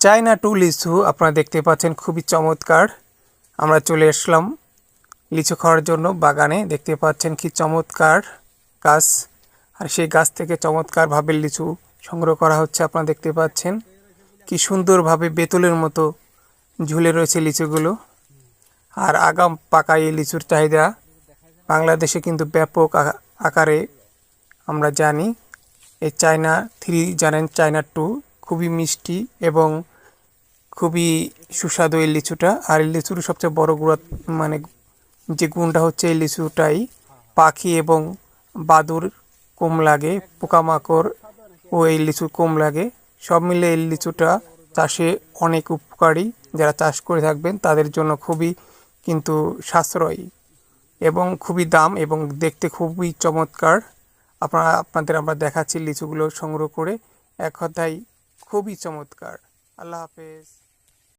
China two লিচু আপনারা দেখতে পাচ্ছেন, খুবই চমৎকার। আমরা চলে আসলাম লিচু খাওয়ার জন্য বাগানে। দেখতে পাচ্ছেন কি চমৎকার গাছ, আর সেই গাছ থেকে চমৎকারভাবে লিচু সংগ্রহ করা হচ্ছে। আপনারা দেখতে পাচ্ছেন কি সুন্দরভাবে বেতুলের মতো ঝুলে রয়েছে লিচুগুলো। আর আগাম পাকা এই লিচুর চাহিদা বাংলাদেশে কিন্তু ব্যাপক আকারে আমরা জানি। এই চায়না 3 জানেন, চায়না 2 খুবই মিষ্টি এবং খুবই সুস্বাদু এই লিচুটা। আর এই লিচুর সবচেয়ে বড় মানে যে গুণটা হচ্ছে, এই লিচুটাই পাখি এবং বাদুর কম লাগে, পোকামাকড় ও এই লিচু কম লাগে। সব মিলে এই লিচুটা চাষে অনেক উপকারী। যারা চাষ করে থাকবেন তাদের জন্য খুবই কিন্তু সাশ্রয়ী এবং খুবই দাম, এবং দেখতে খুবই চমৎকার। আপনাদের আমরা দেখাচ্ছি লিচুগুলো সংগ্রহ করে। এক কথায় খুবই চমৎকার। আল্লাহ হাফেজ।